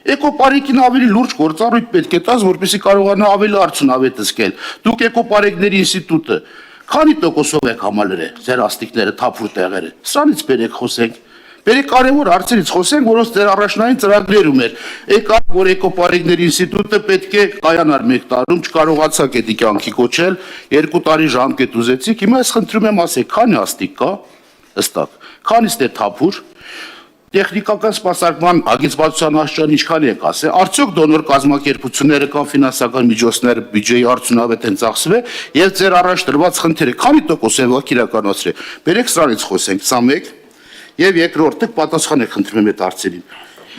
Էկոպարեկին ավելի լուրջ գործառույթ պետք է տաս, որպեսզի կարողանա ավելի արդյունավետ զգալ։ Դուք էկոպարեկների ինստիտուտը քանի տոկոսով եք համալրել ձեր աստիճները, թափուր տեղերը։ Սրանից բերեք խոսենք։ Բերեք կարևոր հարցերից խոսենք, որոնց ձեր առաջնային ծրագրերում էր։ Եկավ, որ էկոպարեկների ինստիտուտը պետք է կայանար 1 տարում, չկարողացաք էդի կյանքի կոչել, 2 տարի ժամկետ ուզեցիք, հիմա ես խնդրում եմ ասեք, քանի աստիճ կա, հստակ, քանիստ է թափուր, տեխնիկական սպասարկման ագիծվածության աշճան ինչքան եք ասել, արդյոք դոնոր կազմակերպությունները կամ ֆինանսական միջոցները բյուջեի արդյունավետ են ծախսվել եւ ձեր առաջ տրված խնդիրը քանի տոկոս է වක් իրականացրել։ Բերեք սրանից խոսենք, սա մեկ եւ երկրորդը պատասխան եք խնդրում եմ այդ հարցերին։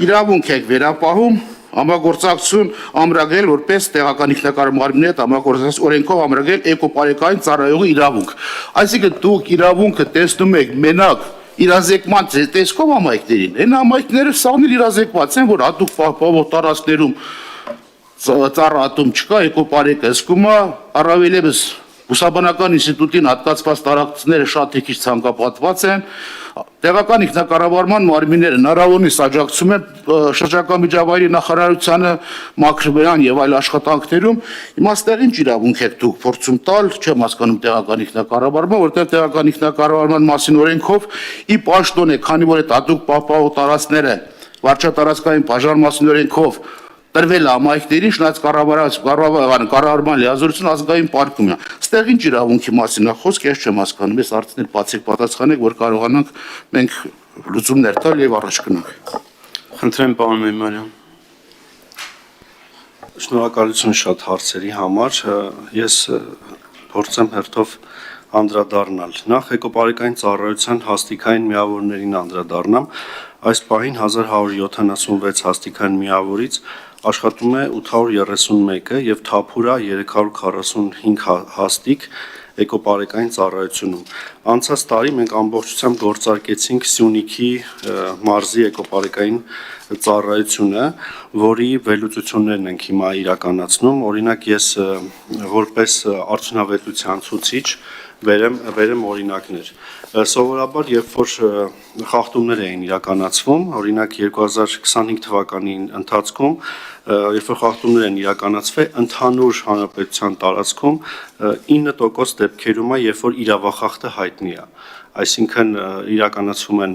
Իրավունք եք վերապահում համագործակցություն ամրագրել որպես տեղական ինքնակառավարման մարմինի հետ համագործակցություն օրենքով ամրագրել էկոպարեկային ծառայողի իրավունք։ Այսինքն դուք իրավունքը տեսնում եք մենակ իրազեկման տեսքով համայնքներին, այն համայնքները սաղն իրազեկված են, որ հատուկ պահպանվող տարածքներում ծառայատում չկա, էկոպարեկը հսկում է, առավելևս Բուսաբանական ինստիտուտին հատկացված տարածքները շատ քիչ ցանկապատված են, տեղական ինքնակառավարման մարմինները հնարավորինս աջակցում են շրջակա միջավայրի նախարարությանը, մակրոբիան եւ այլ աշխատանքներում, իմաստեղ ինչ իրավունք եք դուք փորձում տալ, չեմ հասկանում տեղական ինքնակառավարումը, որտեղ տեղական ինքնակառավարման մասին օրենքով ի պաշտոն է, քանի որ այդ հատուկ պահպանող տարածքները վարչատարածքային բաժանմասին օրենքով տրվել համայնքներին շնորհիվ կառավարման լիազորություն ազգային պարկում է։ Ստեղ ինչ իրավունքի մասին է խոսքը, ես չեմ հասկանում, ես արդեն բացիկ պատասխանեք, որ կարողանանք մենք լուծումներ տալ եւ առաջ գնանք։ Խնդրեմ, պարոն Մեմարյան։ Շնորհակալություն շատ հարցերի համար։ Ես փորձեմ հերթով անդրադառնալ։ Նախ էկոպարեկային ծառայության հաստիկային միավորներին անդրադառնամ։ Այս պահին 1176 հաստիկային միավորից աշխատում է 831-ը եւ թափուրա 345 հաստիկ էկոպարեկային ծառայությունում։ Անցած տարի մենք ամբողջությամբ գործարկեցինք Սյունիքի մարզի էկոպարեկային ծառայությունը, որի վերլուծություններն ենք հիմա իրականացնում։ Օրինակ ես որպես արդյունավետության ցուցիչ վերեմ օրինակներ։ Սովորաբար, երբ որ խախտումներ էին իրականացվում, օրինակ 2025 թվականի ընթացքում, երբ որ խախտումներ են իրականացվել, ընդհանուր հանրապետության տարածքում 9% դեպքերում է, երբ որ իրավախախտը հայտնի է։ Այսինքն իրականացվում են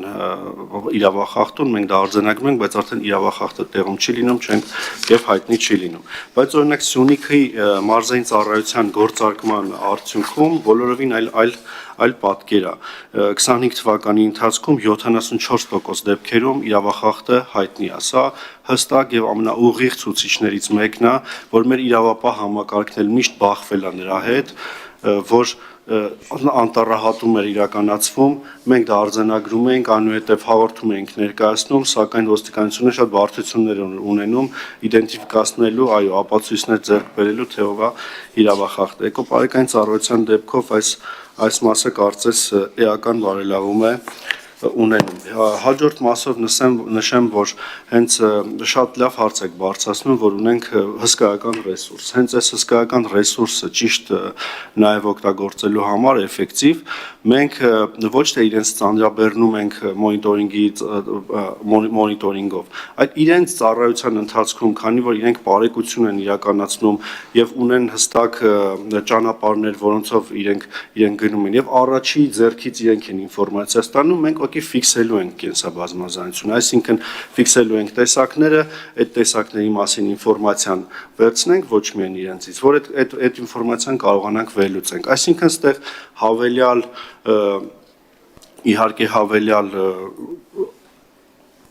իրավախախտում, մենք դա արձանագրում ենք, բայց արդեն իրավախախտը տեղում չի լինում, չենք եւ հայտնի չի լինում։ Բայց օրինակ Սյունիքի մարզային ծառայության գործարկման արդյունքում բոլորովին այլ պատկեր է։ 25 թվականի ընթացքում 74% դեպքերում իրավախախտը հայտնի է։ Սա հստակ եւ ամենաուղիղ ցուցիչներից մեկն է, որ մեր իրավապահ համակարգն միշտ բախվել է նրա հետ, որ անտառահատում էր իրականացվում, մենք դա արձանագրում ենք, այնուհետև հաղորդում ենք ներկայացնում, սակայն ոստիկանությունը շատ բարդություններ ունենում իդենտիֆիկացնելու, այո, ապացույցներ ձեռք բերելու, թե ով է իրավախախտը։ Էկոպարեկային ծառայության դեպքով այս մասը կարծես էական բարելավում է ունենում։ Հաջորդ մասով նշեմ, որ հենց շատ լավ հարց եք բարձրացնում, որ ունենք հսկայական ռեսուրս։ Հենց այս հսկայական ռեսուրսը ճիշտ նաև օգտագործելու համար էֆեկտիվ մենք ոչ թե իրենց ծանրաբեռնում ենք մոնիտորինգով, այլ իրենց ծառայության ընթացքում, քանի որ իրենք բարեկություն են իրականացնում եւ ունեն հստակ ճանապարհներ, որոնցով իրենք գնում են եւ առաջի ձեռքից իրենք են ինֆորմացիա ստանում, մենք ուղղակի ֆիքսելու ենք կենսաբազմազանությունը, այսինքն ֆիքսելու ենք տեսակները, այդ տեսակների մասին ինֆորմացիան վերցնենք ոչ միայն իրենցից, որ այդ ինֆորմացիան կարողանանք վերլուծենք, այսինքն ստեղ հավելյալ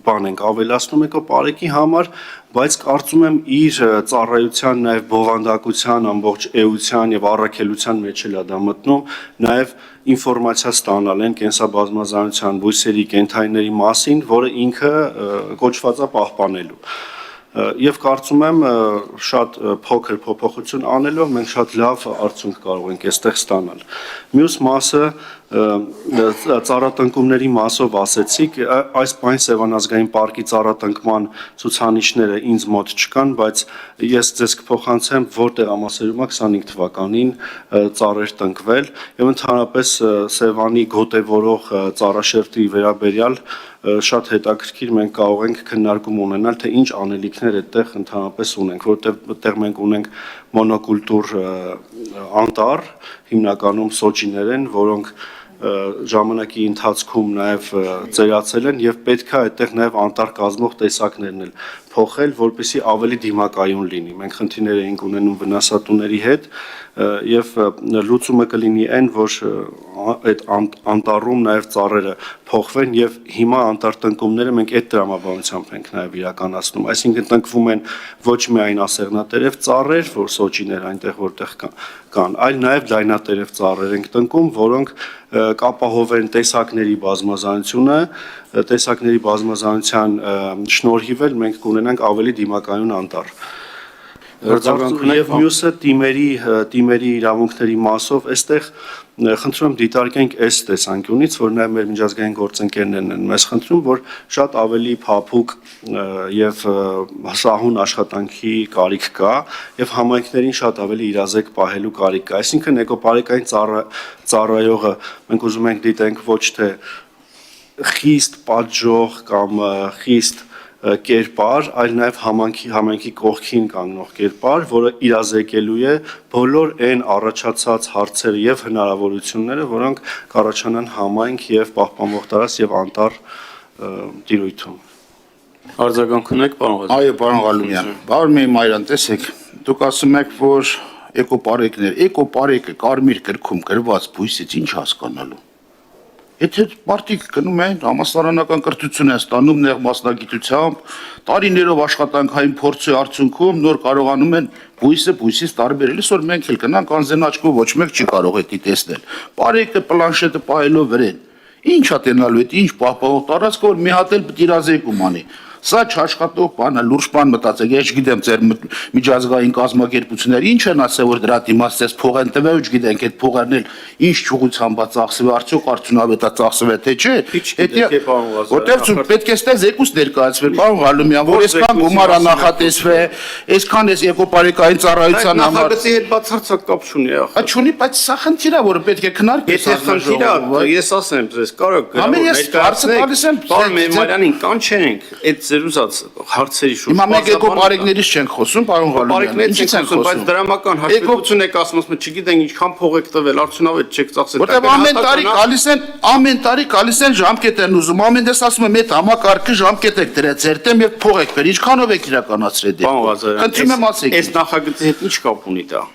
բան ենք ավելացնում էկոպարեկի համար, բայց կարծում եմ իր ծառայության նաև բովանդակության, ամբողջ էության եւ առաքելության մեջ էլ է դա մտնում, նաև ինֆորմացիա ստանալ են կենսաբազմազանության, բույսերի, կենդանիների մասին, որը ինքը կոչված է պահպանելու։ Եվ կարծում եմ շատ փոքր փոփոխություն անելով մենք շատ լավ արդյունք կարող ենք այստեղ ստանալ։ Մյուս մասը ծառատնկումների մասով ասեցիք, այս պայն Սևան ազգային պարկի ծառատնկման ցուցանիշները ինձ մոտ չկան, բայց ես ձեզ կփոխանցեմ, որ տեղամասերում 25 թվականին ծառեր տնկվել եւ ընդհանրապես Սևանի գոտեվորող ծառաշերտի վերաբերյալ շատ հետաքրքիր մենք կարող ենք քննարկում ունենալ, թե ինչ անելիքներ այդտեղ ընդհանրապես ունենք, որտեղ այդտեղ մենք ունենք մոնոկուլտուր անտառ, հիմնականում սոճիներ են, որոնք ժամանակի ընթացքում նաև ծերացել են եւ պետք է այդտեղ նաև անտառ կազմող տեսակներն էլ փոխել, որպեսզի ավելի դիմակայուն լինի։ Մենք խնդիրներ էինք ունենում վնասատուների հետ եւ լուծումը կլինի այն, որ այդ անտառում նաև ծառերը փոխվեն եւ հիմա անտառ տնկումները մենք այդ տրամաբանությամբ ենք նաև իրականացնում, այսինքն տնկվում են ոչ միայն ասեղնատերև ծառեր, որ սոճիներ այնտեղ որտեղ կան, այլ նաև լայնատերև ծառեր ենք տնկում, որոնք կապահովեն տեսակների բազմազանությունը, տեսակների բազմազանության շնորհիվ էլ մենք կունենանք ավելի դիմակայուն անտառ։ Եվ մյուսը թիմերի իրավունքների մասով այստեղ խնդրում եմ դիտարկենք այս տեսանկյունից, որ նաև մեր միջազգային գործընկերներն են մեզ խնդրում, որ շատ ավելի փափուկ եւ սահուն աշխատանքի կարիք կա եւ համայնքներին շատ ավելի իրազեկ պահելու կարիք կա։ Այսինքն էկոպարեկային ծառայողը մենք ուզում ենք դիտենք ոչ թե խիստ պատժող կամ խիստ կերպար, այլ նաև համայնքի կողքին կանգնող կերպար, որը իրազեկելու է բոլոր այն առաջացած հարցերը եւ հնարավորությունները, որոնք կառաջանան համայնք եւ պահպանող տարածք եւ անտառ տիրույթում։ Արձագանք ունեք, պարոն Ղազարյան։ Այո, պարոն Ղալումյան, բարի Մայրան, տեսեք, դուք ասում եք, որ էկոպարեկը կարմիր գրքում գրված բույսից ինչ հասկանալու։ Եթե մարդիկ գնում են համասարանական կրթություն են ստանում նեղ մասնագիտությամբ, տարիներով աշխատանքային փորձի արդյունքում նոր կարողանում են բույսից տարբերել, այսօր մենք էլ գնանք անձեն աչքով ոչ մեկ չի կարող դա տեսնել։ Պարեկը պլանշետը պահելով վրեն։ Ինչա տենալու է, ինչ պահպանող տարածքը, որ մի հատ էլ պետք իրազեկում անի։ Սա չաշխատող բան է, լուրջ բան մտածեք, ես չգիտեմ ձեր միջազգային կազմակերպությունները ինչ են ասել, որ դրա դիմաց փող են տվել, ու չգիտենք այդ փողերն էլ ինչ ճուղությամբ ծախսվի, արդյոք արդյունավետ է ծախսվել, թե չէ։ Որտեղ պետք է այստեղ զեկույց ներկայացվել, պարոն Ղալումյան, որ այսքան գումար է նախատեսվել, այսքան էս էկոպարեկային ծառայության համար։ Նախագծի հետ բացարձակ կապ չունի, ախր։ Չունի, բայց սա խնդիր է, որը պետք է քննարկել։ Եթե խնդիր է, ես ասեմ ձեզ, կարող Ամեն ես հարցը տալիս եմ, պարոն Մեմարյանին կանչենք այդ զրուցած հարցերի շուրջ։ Հիմա մենք էկոպարեկներից չենք խոսում, պարոն Ղալումյան, ինչից ենք խոսում, բայց դրամական հաշվետվություն եք ասում, չգիտենք ինչքան փող եք տվել, արդյունավետ չեք ծախսել։ Որտեղ ամեն տարի գալիս են ժամկետ են ուզում, ամեն դես ասում եմ այդ համակարգը ժամկետ եք դրել ձեր դեմ եւ փող եք բերել, ինչքանով եք իրականացրել դա։ Պարոն Ղազարյան, Խնդրում եմ ասեք։ այս նախագծի հետ ինչ կապ ունի դա։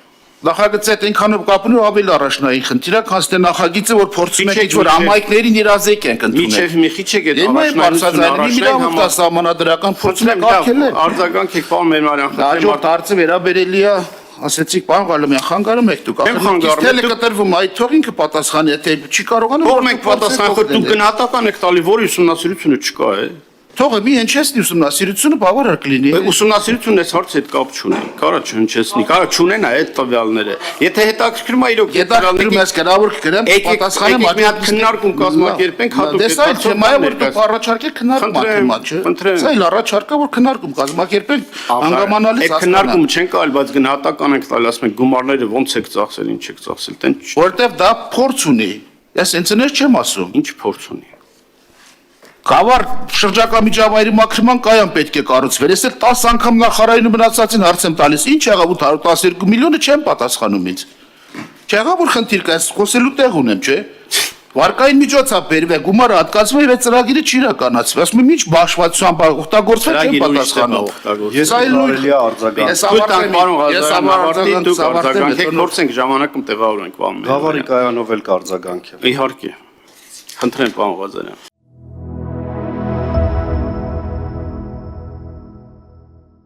Նախագծի հետ այնքանով կապ ունի, ավելի առաջնային խնդիր է, քան թե նախագիծը, որ փորձում ենք ինչ-որ համայնքներին իրազեկ ենք ընդունել։ Միջև մի քիչ եք այդ առաջնային սահմանադրական փորձում եք արկել։ Արձագանք եք, պարոն Մեմարյան, Հաջորդ հարցը վերաբերելի է, ասեցիք, պարոն Ղալումյան, խանգարում եք դուք, ախր կտրվում, այդ թող ինքը պատասխանի, եթե չի կարողանում։ Թող մենք պատասխան, որ դուք գնահատական եք տալի, որ ուսումնասիրությունը չկա է։ Թողը մի հնչեցնի ուսումնասիրությունը բավարար կլինի։ Ուսումնասիրությունն այս հարցի հետ կապ չունի, կարա չհնչեցնի, կարա չունենա այդ տվյալները։ Եթե հետաքրքրում է իրոք Հետաքրքրում ես գրավոր կգրեմ, պատասխանը մի հատ քննարկում կազմակերպենք, հատուկ դες այդ թեմայը, որ դուք առաջարկեք քննարկում թեմա, չէ։ Սա էլ առաջարկա, որ քննարկում կազմակերպենք հանգամանալից այդ քննարկումը չեն կարել, բայց գնահատական ենք տալի, ասում ենք գումարները ոնց եք ծախսել, ինչ եք ծախսել, տեն որտեվ դա փորձ ունի։ Ես ինձնից չեմ ասում։ ինչ փորձ ունի։ Կավառ շրջակա միջավայրի մաքրման կայան պետք է կառուցվեր։ Ես էլ 10 անգամ նախարարին մնացածին հարց եմ տալիս։ Ինչ եղավ 812 միլիոնը չեմ պատասխանում ինձ։ Չեղավ որ խնդիր կա, խոսելու տեղ ունեմ, չէ։ Վարկային միջոցա բերվե, գումարը հատկացվի եւ այդ ծրագիրը չի իրականացվի։ Ասում եմ ինչ բաշխվածությամբ օգտագործվել չեմ պատասխանում։ Ես կարելի է արձագանք։ Ես ավարտել, դուք արձագանքեք, փորձենք ժամանակում տեղավորենք, պարոն։ Գավառի կայանով էլ կարձագանք։ Իհարկե։ Խնդրեմ, պարոն Ղազարյան։